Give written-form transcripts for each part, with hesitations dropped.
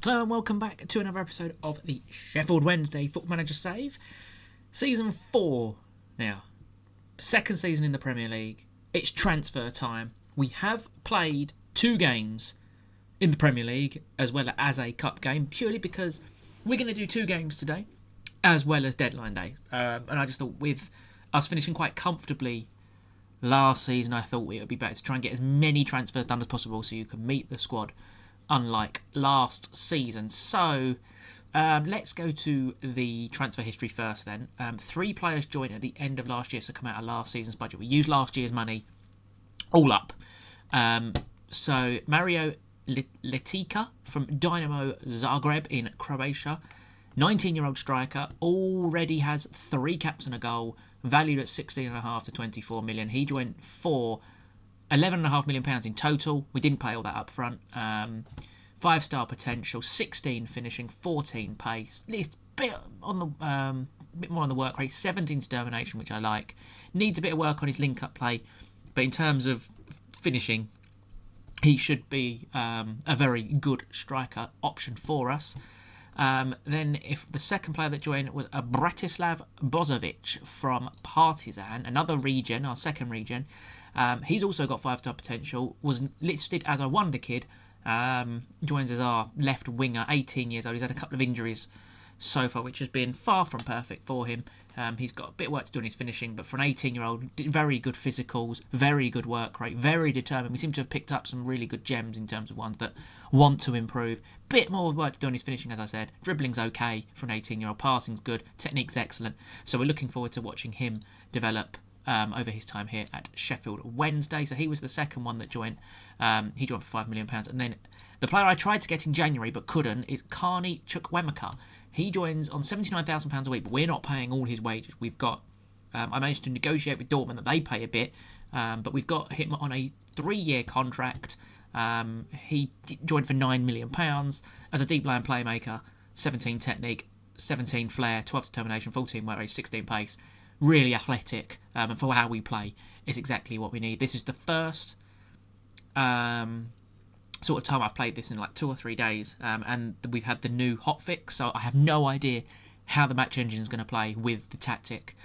Hello and welcome back to another episode of the Sheffield Wednesday Football Manager Save. Season 4 now. Second season in the Premier League. It's transfer time. We have played 2 games in the Premier League as well as a cup game, purely because we're going to do 2 games today as well as deadline day. And I just thought with us finishing quite comfortably last season, I thought it would be better to try and get as many transfers done as possible so you can meet the squad, unlike last season. So let's go to the transfer history first then. 3 players joined at the end of last year, so come out of last season's budget. We used last year's money all up. So Mario Letica from Dinamo Zagreb in Croatia, 19-year-old striker, already has 3 caps and a goal, valued at 16.5 to 24 million. He joined for £11.5 million in total. We didn't pay all that up front. 5-star potential, 16 finishing, 14 pace. At least bit more on the work rate. 17 determination, which I like. Needs a bit of work on his link-up play, but in terms of finishing, he should be a very good striker option for us. Then if the second player that joined was a Bratislav Bozovic from Partizan, another region, our second region. He's also got 5-star potential, was listed as a wonder kid, joins as our left winger, 18 years old. He's had a couple of injuries so far, which has been far from perfect for him. He's got a bit of work to do in his finishing, but for an 18-year-old, very good physicals, very good work rate, very determined. We seem to have picked up some really good gems in terms of ones that want to improve. Bit more work to do on his finishing, as I said. Dribbling's okay for an 18-year-old. Passing's good. Technique's excellent. So we're looking forward to watching him develop over his time here at Sheffield Wednesday. So he was the second one that joined. He joined for £5 million. And then the player I tried to get in January but couldn't is Carney Chukwemeka. He joins on £79,000 a week, but we're not paying all his wages. We've got, I managed to negotiate with Dortmund that they pay a bit, but we've got him on a 3-year contract. He joined for £9 million as a deep line playmaker, 17 technique, 17 flair, 12 determination, 14 work rate, 16 pace. Really athletic, and for how we play, it's exactly what we need. This is the first sort of time I've played this in like 2 or 3 days, and we've had the new hotfix, so I have no idea how the match engine is going to play with the tactic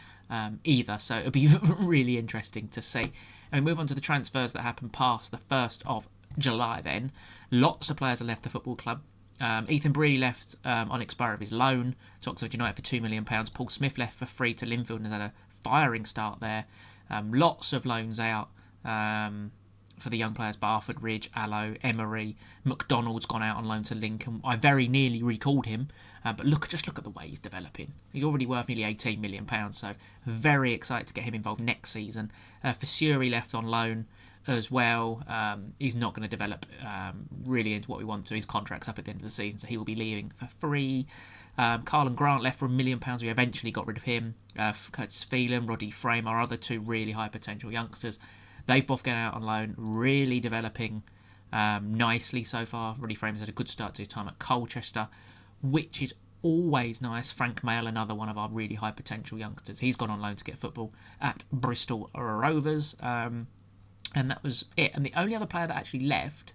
either, so it'll be really interesting to see. And we move on to the transfers that happened past the 1st of July then. Lots of players have left the football club. Ethan Breedy left on expiry of his loan to Oxford United for £2 million. Paul Smith left for free to Linfield and had a firing start there. Lots of loans out for the young players: Barford, Ridge, Allo, Emery. McDonald's gone out on loan to Lincoln. I very nearly recalled him, but just look at the way he's developing. He's already worth nearly £18 million, so very excited to get him involved next season. Fasuri left on loan as well. He's not going to develop really into what we want to. His contract's up at the end of the season, so he will be leaving for free. Carlin Grant left for £1 million. We eventually got rid of him. Curtis Phelan, Roddy Frame, our other 2 really high potential youngsters. They've both gone out on loan, really developing nicely so far. Roddy Frame's had a good start to his time at Colchester, which is always nice. Frank Mail, another one of our really high potential youngsters. He's gone on loan to get football at Bristol Rovers. And that was it. And the only other player that actually left,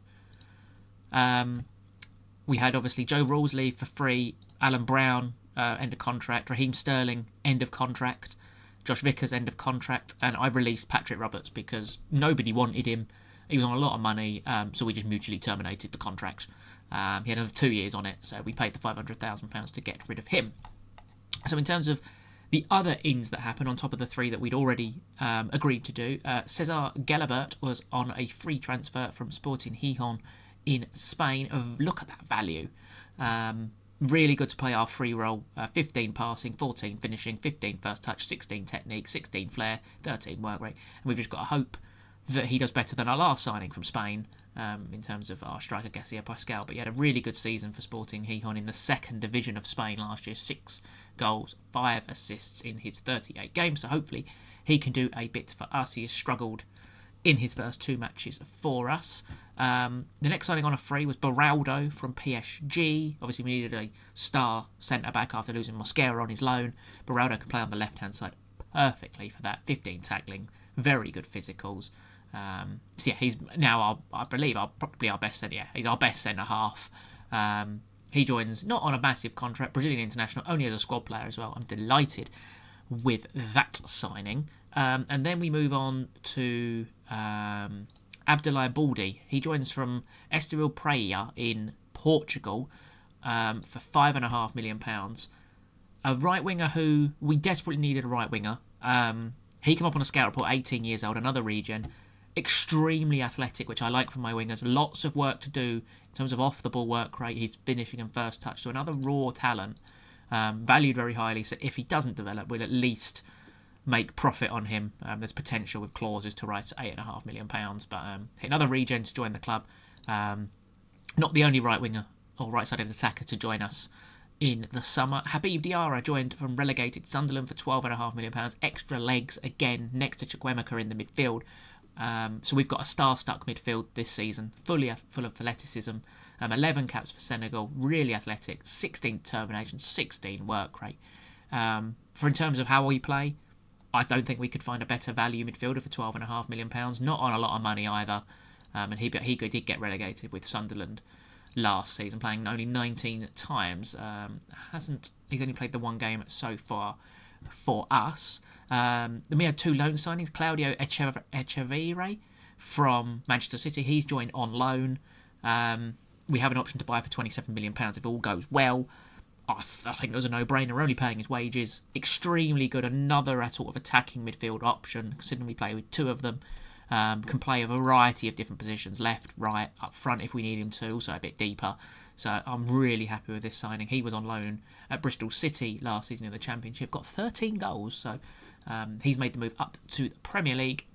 we had obviously Joe Rawls leave for free, Alan Brown, end of contract, Raheem Sterling, end of contract, Josh Vickers, end of contract, and I released Patrick Roberts because nobody wanted him. He was on a lot of money, so we just mutually terminated the contract. He had another 2 years on it, so we paid the £500,000 to get rid of him. So in terms of the other ins that happened on top of the 3 that we'd already agreed to do, Cesar Gelabert was on a free transfer from Sporting Gijón in Spain. Look at that value. Really good to play our free role. 15 passing, 14 finishing, 15 first touch, 16 technique, 16 flair, 13 work rate. And we've just got to hope that he does better than our last signing from Spain in terms of our striker Garcia Pascal. But he had a really good season for Sporting Gijón in the 2nd division of Spain last year. 6 goals, 5 assists in his 38 games. So hopefully he can do a bit for us. He has struggled in his first 2 matches for us. The next signing on a free was Beraldo from PSG. Obviously, we needed a star centre-back after losing Mosquera on his loan. Beraldo can play on the left-hand side perfectly for that. 15 tackling, very good physicals. So yeah, he's now, I believe, probably our best centre. Yeah, he's our best centre-half. He joins not on a massive contract, Brazilian international, only as a squad player as well. I'm delighted with that signing. And then we move on to Abdoulaye Baldi. He joins from Estoril Praia in Portugal for £5.5 million. A right winger who we desperately needed a right winger. He came up on a scout report, 18 years old, another region. Extremely athletic, which I like from my wingers. Lots of work to do in terms of off the ball work rate. He's finishing and first touch. So another raw talent, valued very highly. So if he doesn't develop, we'll at least make profit on him. There's potential with clauses to rise to £8.5 million. But another region to join the club. Not the only right winger or right sided attacker to join us in the summer. Habib Diarra joined from relegated Sunderland for £12.5 million. Extra legs again next to Chukwuemeka in the midfield. So we've got a star-stuck midfield this season, full of athleticism. 11 caps for Senegal, really athletic, 16 determination, 16 work rate. For in terms of how we play, I don't think we could find a better value midfielder for £12.5 million. Not on a lot of money either. And he did get relegated with Sunderland last season, playing only 19 times. He's only played the one game so far for us. Then we had two loan signings. Claudio Echeverri from Manchester City. He's joined on loan. We have an option to buy for £27 million if all goes well. I think it was a no-brainer. We're only paying his wages. Extremely good. Another sort of attacking midfield option, considering we play with two of them. Can play a variety of different positions, left, right, up front if we need him to, also a bit deeper. So I'm really happy with this signing. He was on loan at Bristol City last season in the Championship, got 13 goals, so he's made the move up to the Premier League.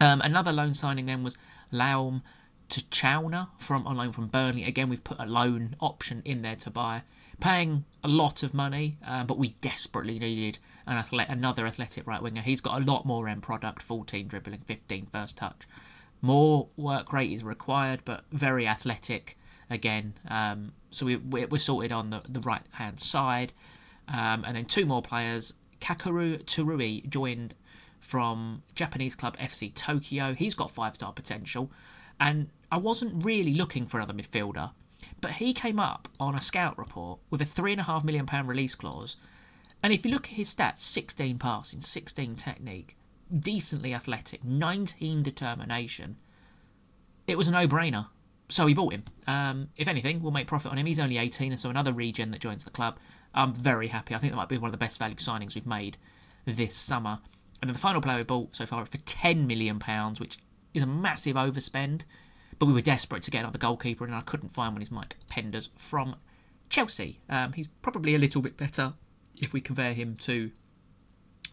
Another loan signing then was Laum Tchouana on loan from Burnley. Again, we've put a loan option in there to buy. Paying a lot of money, but we desperately needed another athletic right winger. He's got a lot more end product, 14 dribbling, 15 first touch. More work rate is required, but very athletic again. So we're sorted on the right-hand side. And then two more players. Kakeru Tsurui joined from Japanese club FC Tokyo. He's got 5-star potential. And I wasn't really looking for another midfielder, but he came up on a scout report with a £3.5 million release clause. And if you look at his stats, 16 passing, 16 technique, decently athletic, 19 determination, it was a no-brainer. So we bought him. If anything, we'll make profit on him. He's only 18, so another regen that joins the club. I'm very happy. I think that might be one of the best value signings we've made this summer. And then the final player we bought so far for £10 million, which is a massive overspend. But we were desperate to get another goalkeeper, and I couldn't find one. Is Mike Penders from Chelsea. He's probably a little bit better if we compare him to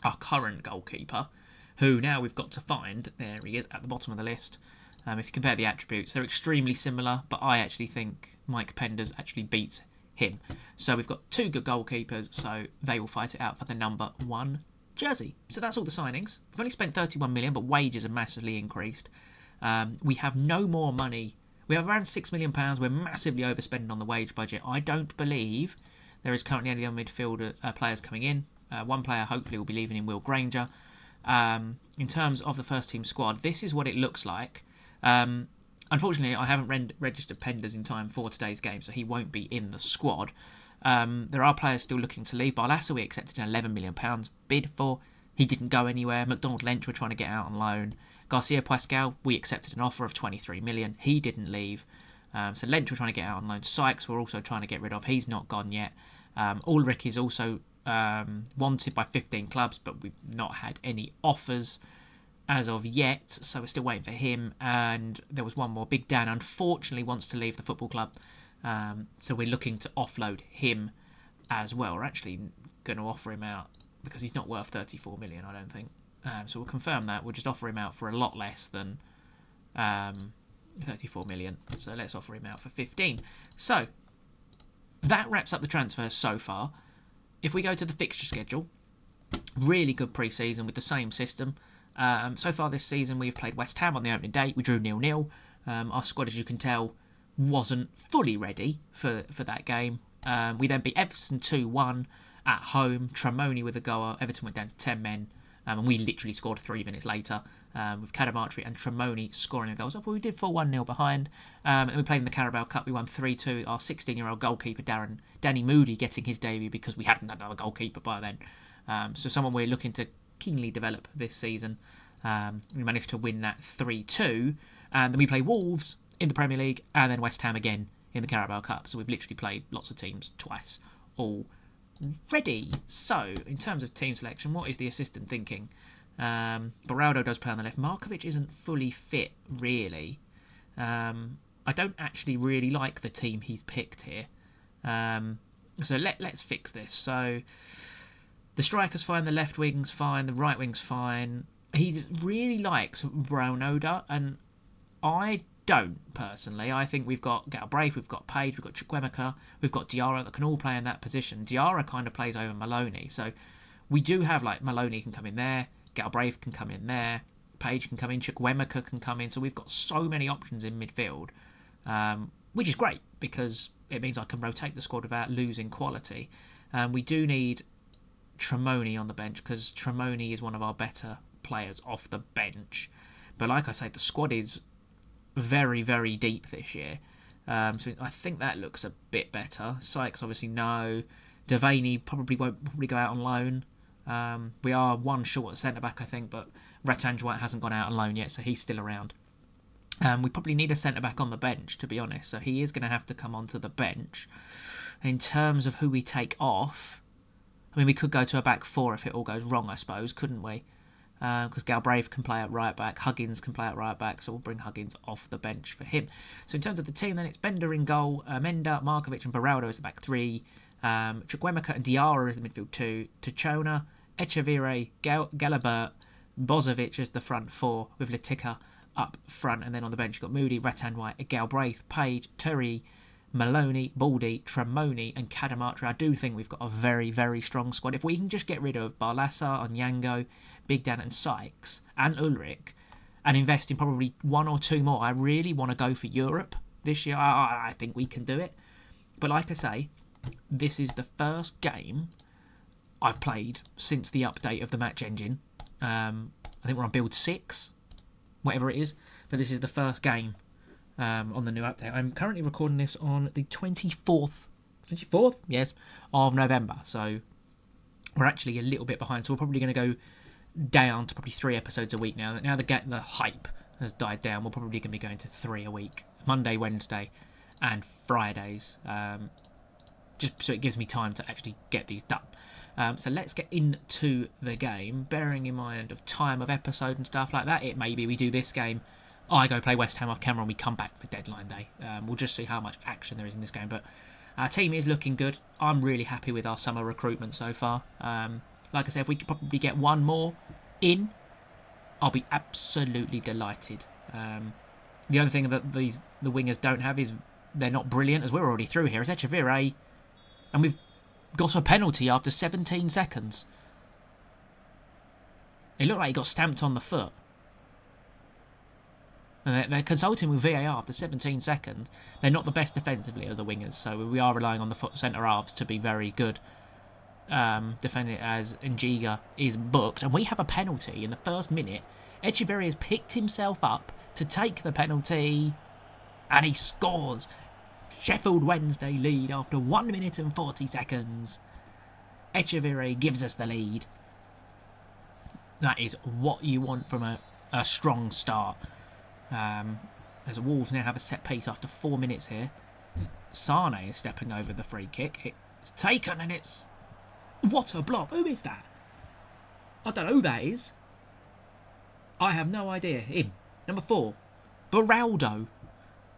our current goalkeeper, who now we've got to find. There he is at the bottom of the list. If you compare the attributes, they're extremely similar, but I actually think Mike Penders actually beats him. So we've got two good goalkeepers, so they will fight it out for the number 1 jersey. So that's all the signings. We've only spent 31 million, but wages have massively increased. We have no more money. We have around £6 million. We're massively overspending on the wage budget. I don't believe there is currently any other midfield players coming in. One player hopefully will be leaving in Will Granger. In terms of the first team squad, this is what it looks like. Unfortunately, I haven't registered Penders in time for today's game, so he won't be in the squad. There are players still looking to leave. Barlaser we accepted an £11 million bid for. He didn't go anywhere. McDonald Lynch we're trying to get out on loan. Garcia Pascal, we accepted an offer of £23 million. He didn't leave. So Lynch we're trying to get out on loan. Sykes we're also trying to get rid of. He's not gone yet. Ulrich is also wanted by 15 clubs, but we've not had any offers as of yet, so we're still waiting for him. And there was one more. Big Dan unfortunately wants to leave the football club, so we're looking to offload him as well. We're actually going to offer him out because he's not worth 34 million, I don't think. So we'll confirm that. We'll just offer him out for a lot less than 34 million. So let's offer him out for 15. So that wraps up the transfers so far. If we go to the fixture schedule, really good pre-season with the same system. So far this season, we've played West Ham on the opening day. We drew 0-0. Our squad, as you can tell, wasn't fully ready for that game. We then beat Everton 2-1 at home. Tramoni with a goal. Everton went down to 10 men. And we literally scored 3 minutes later. with Cadamartri and Tremoni scoring the goals. Well, we did fall 1-0 behind, and we played in the Carabao Cup. We won 3-2. Our 16-year-old goalkeeper, Danny Moody, getting his debut because we hadn't had another goalkeeper by then. So someone we're looking to keenly develop this season. We managed to win that 3-2, and then we play Wolves in the Premier League, and then West Ham again in the Carabao Cup. So we've literally played lots of teams twice already. So in terms of team selection, what is the assistant thinking? Beraldo does play on the left. Markovic isn't fully fit, really. I don't actually really like the team he's picked here. So let's fix this. So the striker's fine, the left wing's fine, the right wing's fine. He really likes Braunoda, and I don't, personally. I think we've got Galbraith, we've got Page, we've got Chukwuemeka, we've got Diarra that can all play in that position. Diarra kind of plays over Maloney, so we do have, like, Maloney can come in there, Galbraith can come in there, Page can come in, Chukwuemeka can come in, so we've got so many options in midfield, which is great, because it means I can rotate the squad without losing quality. We do need Tremoni on the bench, because Tremoni is one of our better players off the bench. But like I say, the squad is very, very deep this year. So I think that looks a bit better. Sykes, obviously, no. Devaney won't go out on loan. We are one short at centre-back, I think, but Ratanjwat hasn't gone out on loan yet, so he's still around. We probably need a centre-back on the bench, to be honest, so he is going to have to come onto the bench. In terms of who we take off, I mean, we could go to a back four if it all goes wrong, I suppose, couldn't we? Because Galbraith can play at right back, Huggins can play at right back, so we'll bring Huggins off the bench for him. So in terms of the team, then it's Bender in goal, Menda, Markovic and Beraldo as the back three, Chukwuemeka and Diarra as the midfield two, Tachona, Echeverri, Galabert, Bozovic as the front four, with Letica up front, and then on the bench you've got Moody, Ratanwhite, Galbraith, Page, Turri, Maloney, Baldy, Tremoni and Cadamartri. I do think we've got a very, very strong squad. If we can just get rid of Barlasa, Onyango, Big Dan and Sykes and Ulrich and invest in probably one or two more, I really want to go for Europe this year. I think we can do it. But like I say, this is the first game I've played since the update of the match engine. I think we're on build 6, whatever it is. But this is the first game on the new update. I'm currently recording this on the 24th, yes, of November. So we're actually a little bit behind. So we're probably going to go down to probably 3 episodes a week now. Now the hype has died down, we're probably going to be going to 3 a week. Monday, Wednesday and Fridays. Just so it gives me time to actually get these done. So let's get into the game. Bearing in mind of time of episode and stuff like that, it may be we do this game, I go play West Ham off camera and we come back for deadline day. We'll just see how much action there is in this game. But our team is looking good. I'm really happy with our summer recruitment so far. Like I said, if we could probably get one more in, I'll be absolutely delighted. The only thing that the wingers don't have is they're not brilliant, as we're already through here. It's Echeverri, and we've got a penalty after 17 seconds. It looked like he got stamped on the foot. And they're consulting with VAR after 17 seconds. They're not the best defensively of the wingers, so we are relying on the centre-halves to be very good. Defending it as Njiga is booked, and we have a penalty in the first minute. Echeverri has picked himself up to take the penalty, and he scores. Sheffield Wednesday lead after 1 minute and 40 seconds. Echeverri gives us the lead. That is what you want from a strong start. As Wolves now have a set piece after 4 minutes here. Sane is stepping over the free kick. It's taken, and it's... What a block. Who is that? I don't know who that is. I have no idea. Him. Number 4. Beraldo.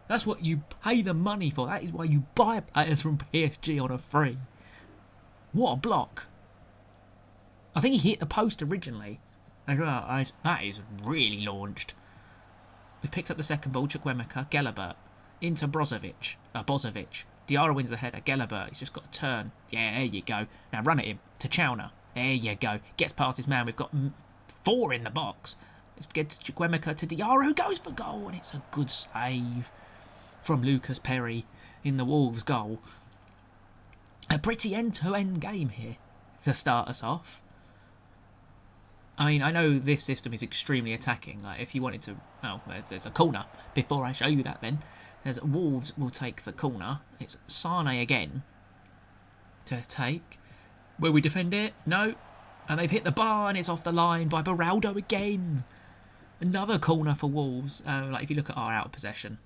That's what you pay the money for. That is why you buy players from PSG on a free. What a block. I think he hit the post originally. That is really launched. We've picked up the second ball. Chukwuemeka, Gelabert. Into Bozovic. Diarra wins the header. Gelabert, he's just got to turn. Yeah, there you go. Now run at him. Tachona. There you go. Gets past his man. We've got 4 in the box. Let's get to Chukwuemeka to Diarra, who goes for goal. And it's a good save from Lucas Perry in the Wolves goal. A pretty end-to-end game here to start us off. I mean, I know this system is extremely attacking. Like, if you wanted to... Oh, there's a corner. Before I show you that then, there's Wolves will take the corner. It's Sane again to take. Will we defend it? No. And they've hit the bar and it's off the line by Beraldo again. Another corner for Wolves. Like, if you look at our out of possession,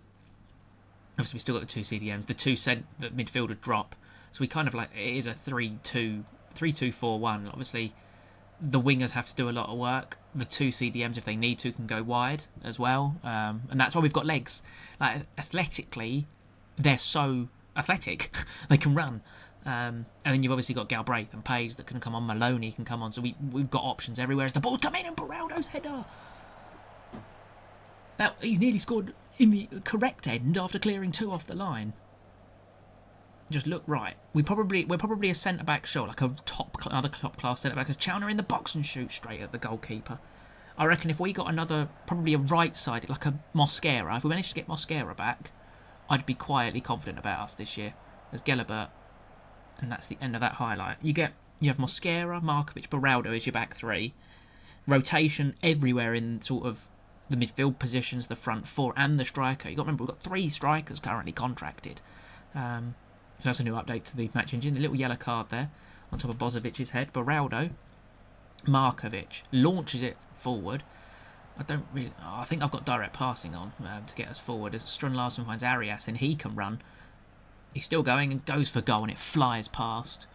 obviously we've still got the two CDMs. The two the midfielder drop. So we kind of like... It is a 3-2-4-1. Obviously... The wingers have to do a lot of work. The two CDMs, if they need to, can go wide as well. And that's why we've got legs. Like, athletically, they're so athletic. They can run. And then you've obviously got Galbraith and Page that can come on. Maloney can come on. So we've got options everywhere. As the ball come in and Beraldo's header. He's nearly scored in the correct end after clearing two off the line. Just look right. We're probably a centre back short, like another top class centre back. Because Chowner in the box and shoot straight at the goalkeeper. I reckon if we got another, probably a right sided, like a Mosquera. If we managed to get Mosquera back, I'd be quietly confident about us this year. There's Gelabert, and that's the end of that highlight. You have Mosquera, Markovic, Beraldo as your back three. Rotation everywhere in sort of the midfield positions, the front four, and the striker. You got to remember we've got 3 strikers currently contracted. So that's a new update to the match engine. The little yellow card there on top of Bozovic's head. Beraldo, Markovic launches it forward. I think I've got direct passing on to get us forward. As Strun Larsen finds Arias and he can run. He's still going and goes for goal and it flies past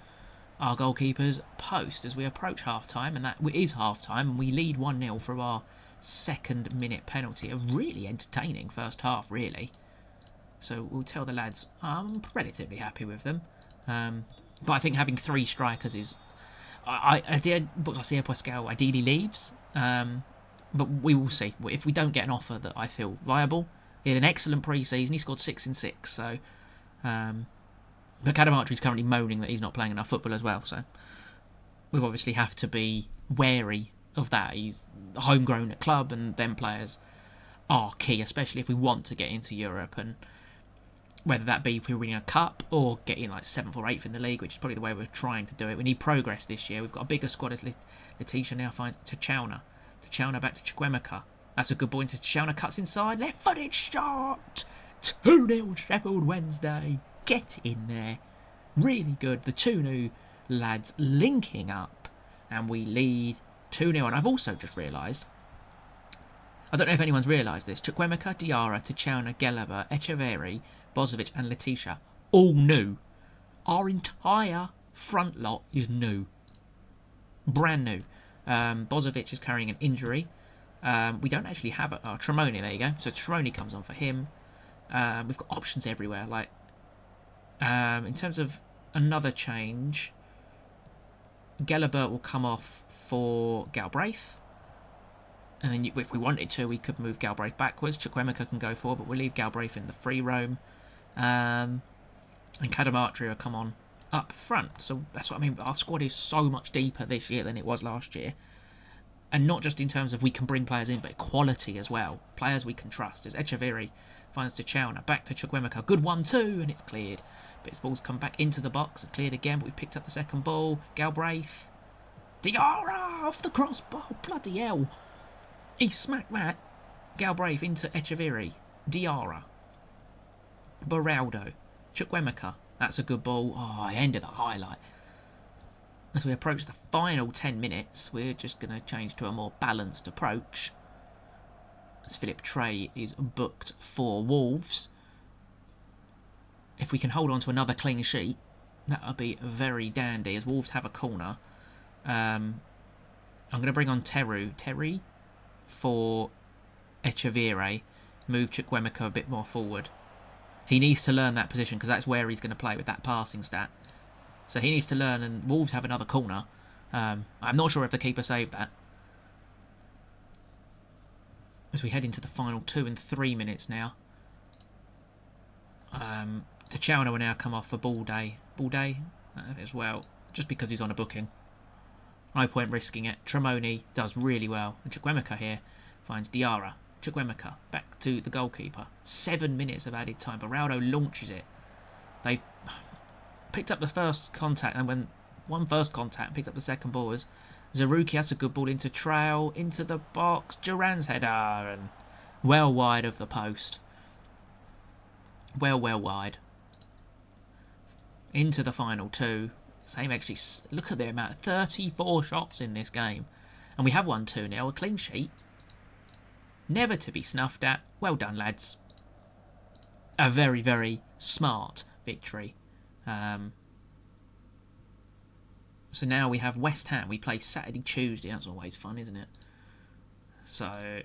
our goalkeeper's post as we approach half-time. And that is half-time. And we lead 1-0 for our second-minute penalty. A really entertaining first half, really. So we'll tell the lads I'm relatively happy with them. But I think having 3 strikers is... I did Garcia Pascal ideally leaves. But we will see. If we don't get an offer that I feel viable. He had an excellent pre-season. He scored 6 in 6. So, but Cadamartri's currently moaning that he's not playing enough football as well. So we obviously have to be wary of that. He's homegrown at club and them players are key, especially if we want to get into Europe. And whether that be if we're winning a cup or getting like 7th or 8th in the league, which is probably the way we're trying to do it. We need progress this year. We've got a bigger squad as Letitia now finds Tachowner. Tachowner back to Chukwemeka. That's a good ball into Tachowner. Cuts inside. Left-footed shot. 2-0 Sheffield Wednesday. Get in there. Really good. The 2 new lads linking up. And we lead 2-0. And I've also just realised, I don't know if anyone's realised this, Chukwemeka, Diarra, Tachowner, Gelaba, Echeverri, Bozovic and Letitia, all new. Our entire front lot is new. Brand new. Bozovic is carrying an injury. We don't actually have it. Oh, Tremoni, there you go. So Tremoni comes on for him. We've got options everywhere. Like, in terms of another change, Gelabert will come off for Galbraith. And then if we wanted to, we could move Galbraith backwards. Chukwemeka can go forward, but we'll leave Galbraith in the free roam. And Cadamartri will come on up front. So that's what I mean. Our squad is so much deeper this year than it was last year. And not just in terms of we can bring players in, but quality as well. Players we can trust. As Echeverri finds Tachowner. Back to Chukwemeka. Good 1-2, and it's cleared. But his ball's come back into the box and cleared again, but we've picked up the second ball. Galbraith. Diarra off the crossbar. Bloody hell. He smacked that. Galbraith into Echeverri. Diarra. Beraldo. Chukwemeka. That's a good ball. Oh, end of the highlight. As we approach the final 10 minutes, we're just going to change to a more balanced approach. As Philip Trey is booked for Wolves. If we can hold on to another clean sheet, that would be very dandy. As Wolves have a corner. I'm going to bring on Terry for Echeverri. Move Chukwemeka a bit more forward. He needs to learn that position because that's where he's going to play with that passing stat. So he needs to learn, and Wolves have another corner. I'm not sure if the keeper saved that. As we head into the final 2 and 3 minutes now. Tachowner will now come off for Ball Day as well, just because he's on a booking. No point risking it. Tremoni does really well. And Chukwemeka here finds Diarra. Chukwemeka back to the goalkeeper. 7 minutes of added time. Beraldo launches it. They've picked up the first contact, and when one first contact picked up the second ball as Zaruki has a good ball into Trail, into the box. Duran's header, and well wide of the post. Well wide. Into the final two. Same actually. Look at the amount. 34 shots in this game. And we have won 2-0. A clean sheet. Never to be snuffed at. Well done, lads. A very, very smart victory. So now we have West Ham. We play Saturday, Tuesday. That's always fun, isn't it? So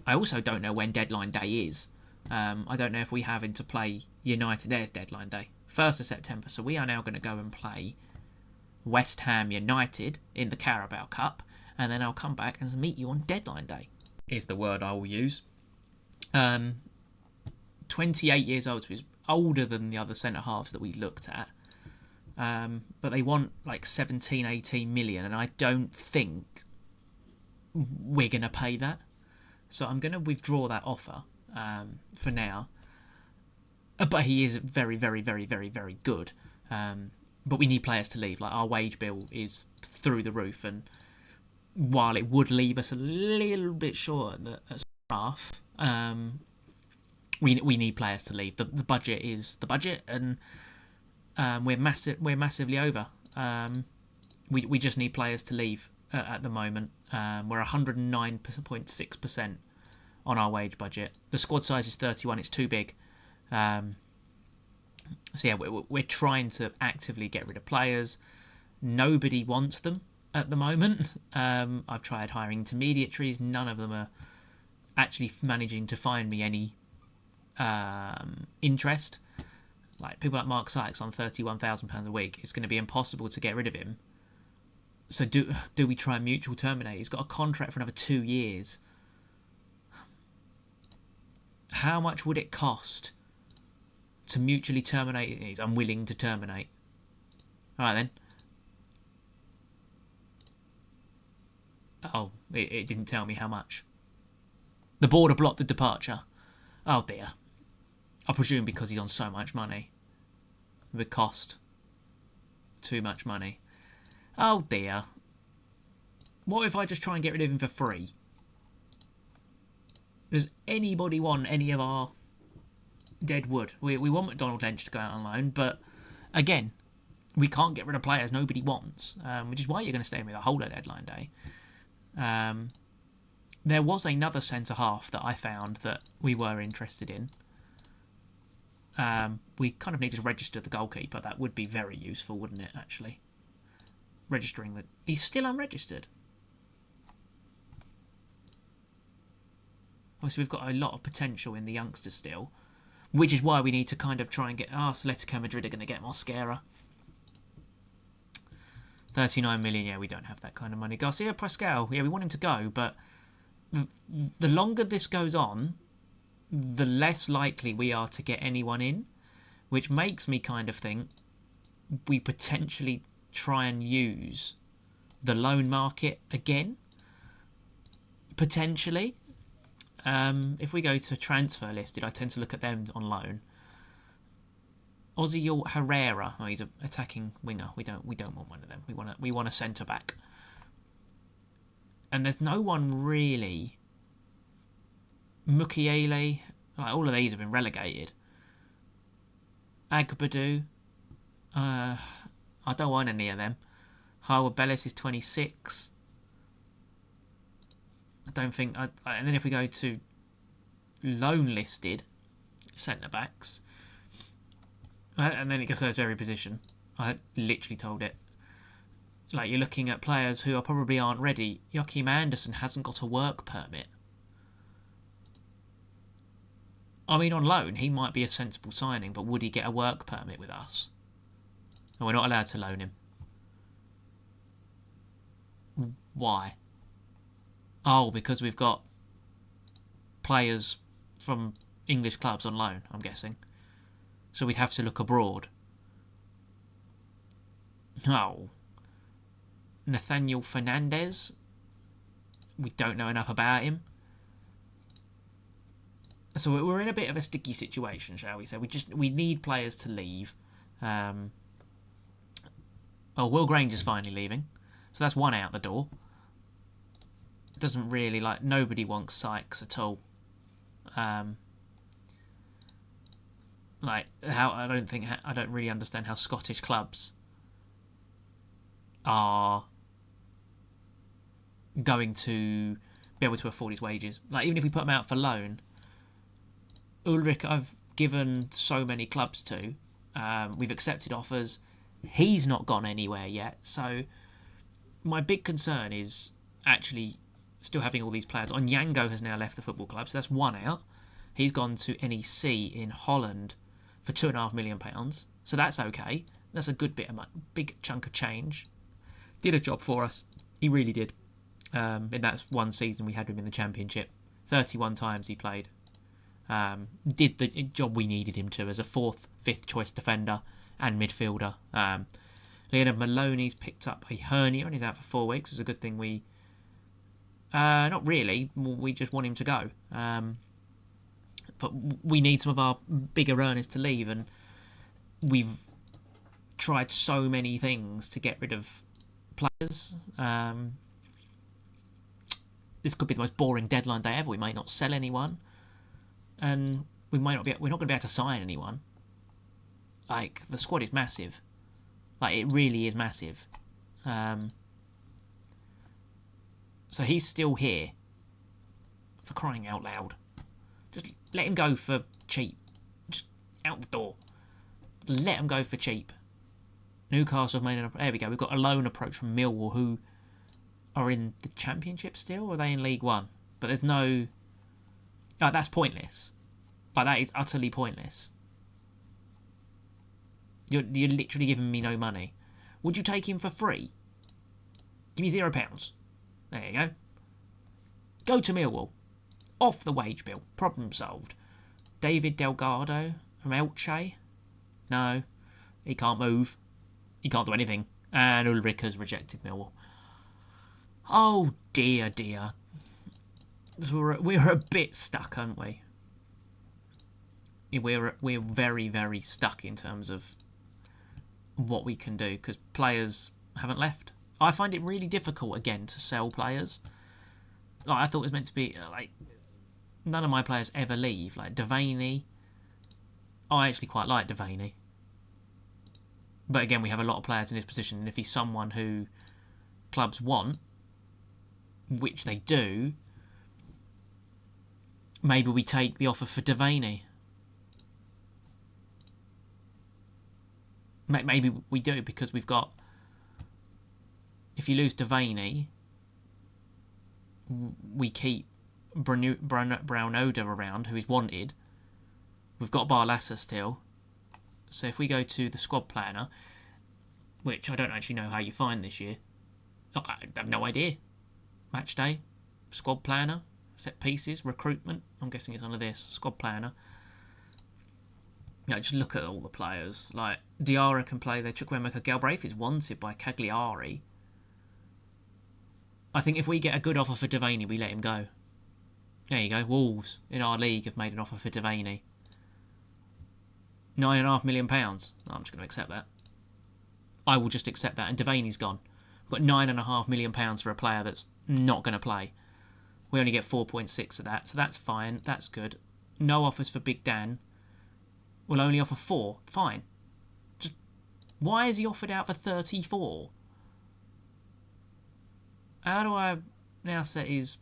I also don't know when deadline day is. I don't know if we have to play United. There's deadline day. 1st of September. So we are now going to go and play West Ham United in the Carabao Cup. And then I'll come back and meet you on deadline day. Is the word I will use. 28 years old. So he's older than the other centre-halves that we looked at. But they want like 17, 18 million. And I don't think we're going to pay that. So I'm going to withdraw that offer for now. But he is very, very, very, very, very good. But we need players to leave. Like our wage bill is through the roof. And while it would leave us a little bit short at half, we need players to leave. The budget is the budget. And we're massively over. We just need players to leave at the moment. We're 109.6% on our wage budget. The squad size is 31. It's too big. So yeah, we're trying to actively get rid of players. Nobody wants them at the moment. I've tried hiring intermediaries. None of them are actually managing to find me any interest. Like people like Mark Sykes on £31,000 a week, it's going to be impossible to get rid of him. So do we try and mutual terminate? He's got a contract for another 2 years. How much would it cost to mutually terminate? He's unwilling to terminate. All right then. Oh, it didn't tell me how much. The board blocked the departure. Oh dear. I presume because he's on so much money. It would cost too much money. Oh dear. What if I just try and get rid of him for free? Does anybody want any of our dead wood? We want McDonald Lynch to go out on loan, but again, we can't get rid of players nobody wants, which is why you're going to stay with me the whole of deadline day. There was another centre-half that I found that we were interested in. We kind of need to register the goalkeeper. That would be very useful, wouldn't it, actually? Registering that. He's still unregistered. So we've got a lot of potential in the youngsters still, which is why we need to kind of try and get... Atletico Madrid are going to get Mosquera. 39 million, yeah, we don't have that kind of money. Garcia Pascal, yeah, we want him to go, but the longer this goes on, the less likely we are to get anyone in, which makes me kind of think we potentially try and use the loan market again. Potentially. If we go to transfer listed, I tend to look at them on loan. Ozzy Herrera, he's an attacking winger. We don't want one of them. We want a centre back. And there's no one really. Mukiele, like all of these have been relegated. Agbadu, I don't want any of them. Howard Bellis is 26. I don't think. And then if we go to loan listed centre backs, and then it just goes to every position. I literally told it. Like you're looking at players who probably aren't ready. Joachim Anderson hasn't got a work permit. I mean, on loan, he might be a sensible signing, but would he get a work permit with us? No, we're not allowed to loan him. Why? Oh, because we've got players from English clubs on loan, I'm guessing. So we'd have to look abroad. Oh. Nathaniel Fernandez. We don't know enough about him. So we're in a bit of a sticky situation, shall we say? We need players to leave. Will Granger's finally leaving. So that's one out the door. Doesn't really, like, nobody wants Sykes at all. Like, how I don't really understand how Scottish clubs are going to be able to afford his wages. Like, even if we put him out for loan, Ulrich, I've given so many clubs to. We've accepted offers. He's not gone anywhere yet. So my big concern is actually still having all these players. Onyango has now left the football club, so that's one out. He's gone to NEC in Holland for £2.5 million. So that's okay. That's a good bit of money, big chunk of change. Did a job for us. He really did. In that one season we had him in the Championship. 31 times he played. Did the job we needed him to as a fifth choice defender and midfielder. Leonard Maloney's picked up a hernia and he's out for 4 weeks. It's a good thing we... not really. We just want him to go. But we need some of our bigger earners to leave, and we've tried so many things to get rid of players. This could be the most boring deadline day ever. We may not sell anyone, and we're not going to be able to sign anyone. Like, the squad is massive. Like, it really is massive. So he's still here. For crying out loud. Just let him go for cheap. Just out the door. Let him go for cheap. Newcastle have made an... There we go. We've got a loan approach from Millwall, who are in the Championship still, or are they in League One? But there's no... Like, that's pointless. Like, that is utterly pointless. You're literally giving me no money. Would you take him for free? Give me £0. There you go. Go to Millwall. Off the wage bill. Problem solved. David Delgado from Elche. No. He can't move. He can't do anything. And Ulrich has rejected Millwall. Oh dear, dear. So we're a bit stuck, aren't we? We're very, very stuck in terms of what we can do, because players haven't left. I find it really difficult, again, to sell players. Like, I thought it was meant to be, like, none of my players ever leave. Like, Devaney, I actually quite like Devaney. But again, we have a lot of players in this position, and if he's someone who clubs want, which they do, maybe we take the offer for Devaney. Maybe we do, because we've got... If you lose Devaney, we keep Brown-Oda around, who is wanted. We've got Barlassa still. So if we go to the squad planner, which I don't actually know how you find this year. I have no idea. Match day, squad planner, set pieces, recruitment. I'm guessing it's under this, squad planner. Just look at all the players. Like, Diarra can play there. Chukwuemeka Galbraith is wanted by Cagliari. I think if we get a good offer for Devaney, we let him go. There you go. Wolves in our league have made an offer for Devaney. £9.5 million. I'm just going to accept that. I will just accept that. And Devaney's gone. We've got £9.5 million for a player that's not going to play. We only get 4.6 of that, so that's fine. That's good. No offers for Big Dan. We'll only offer 4. Fine. Just why is he offered out for 34? How do I now set his...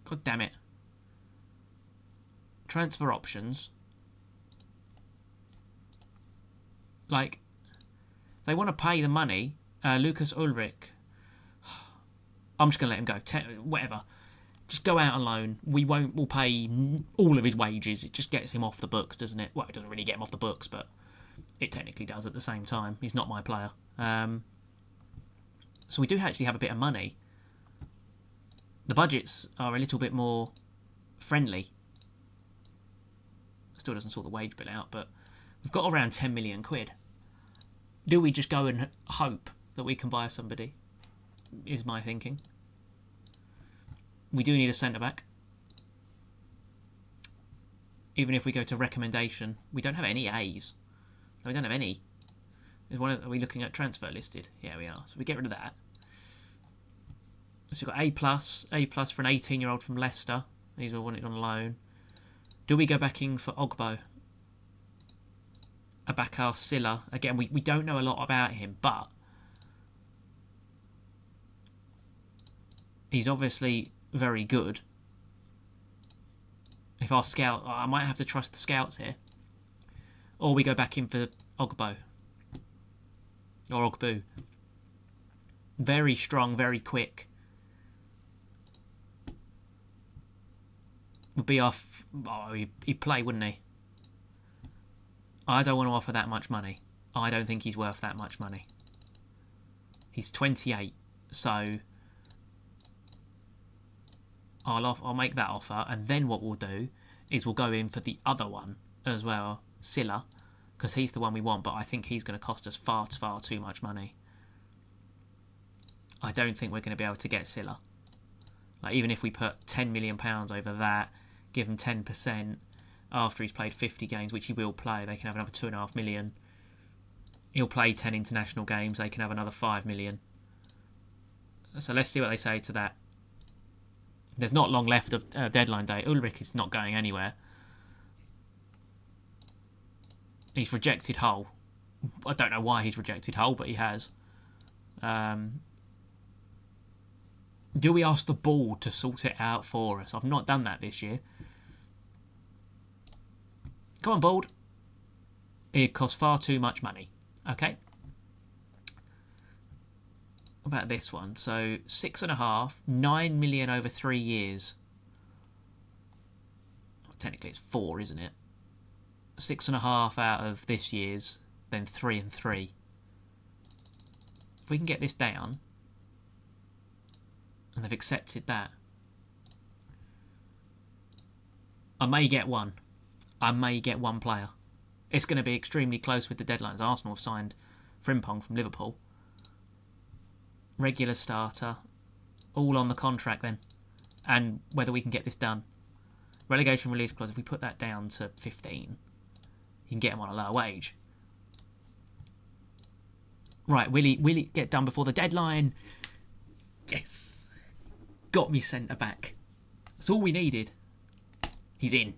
God damn it. Transfer options. Like, they want to pay the money. Lucas Ulrich. I'm just going to let him go. Whatever. Just go out on loan. We'll pay all of his wages. It just gets him off the books, doesn't it? Well, it doesn't really get him off the books, but it technically does at the same time. He's not my player. So we do actually have a bit of money. The budgets are a little bit more friendly. Still doesn't sort the wage bill out, but we've got around 10 million quid. Do we just go and hope that we can buy somebody? Is my thinking. We do need a centre-back. Even if we go to recommendation, we don't have any A's. We don't have any. Are we looking at transfer listed? Yeah, we are. So we get rid of that. So we've got A plus for an 18-year-old from Leicester. These all wanted on loan. Do we go back in for Ogbo? Abakar Silla. Again, we don't know a lot about him, but he's obviously very good. If our scout... I might have to trust the scouts here. Or we go back in for Ogbo. Or Ogbu. Very strong, very quick. Would be off. Oh, he'd play, wouldn't he? I don't want to offer that much money. I don't think he's worth that much money. He's 28, so I'll make that offer, and then what we'll do is we'll go in for the other one as well, Silla, because he's the one we want, but I think he's going to cost us far too much money. I don't think we're going to be able to get Silla. Like, even if we put £10 million over that, give him 10% after he's played 50 games, which he will play, they can have another £2.5 million. He'll play 10 international games, they can have another £5 million. So let's see what they say to that. There's not long left of deadline day. Ulrich is not going anywhere. He's rejected Hull. I don't know why he's rejected Hull, but he has. Do we ask the board to sort it out for us? I've not done that this year. Come on, board. It costs far too much money. Okay. What about this one? So 6.5, 9 million over 3 years. Well, technically, it's 4, isn't it? 6.5 out of this year's, then 3 and 3. If we can get this down, and they've accepted that, I may get one. I may get one player. It's going to be extremely close with the deadlines. Arsenal have signed Frimpong from Liverpool. Regular starter. All on the contract then. And whether we can get this done. Relegation release clause, if we put that down to 15, you can get him on a lower wage. Right, will he get done before the deadline? Yes. Got me centre back. That's all we needed. He's in.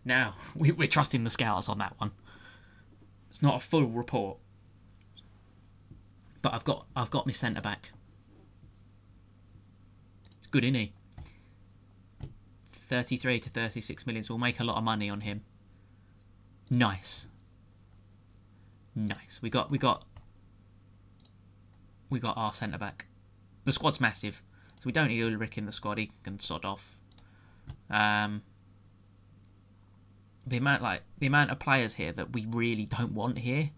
Now, we're trusting the scouts on that one. It's not a full report. But I've got my centre back. It's good, isn't he? 33 to 36 million, so we'll make a lot of money on him. Nice. Nice. We got our centre back. The squad's massive, so we don't need Ulrich in the squad. He can sod off. The amount of players here that we really don't want here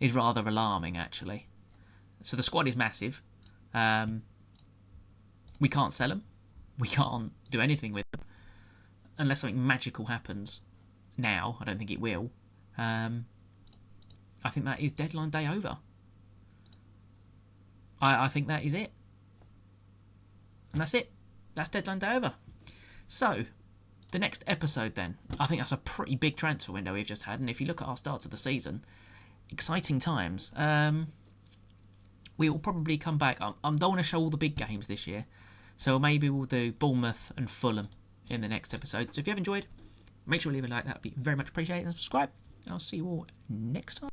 is rather alarming, actually. So the squad is massive. We can't sell them. We can't do anything with them unless something magical happens. Now, I don't think it will. I think that is deadline day over. I think that is it. And that's it. That's deadline day over. So, the next episode then, I think that's a pretty big transfer window we've just had. And if you look at our start to the season, exciting times. We will probably come back. I don't want to show all the big games this year. So maybe we'll do Bournemouth and Fulham in the next episode. So if you have enjoyed, make sure to leave a like. That would be very much appreciated. And subscribe. And I'll see you all next time.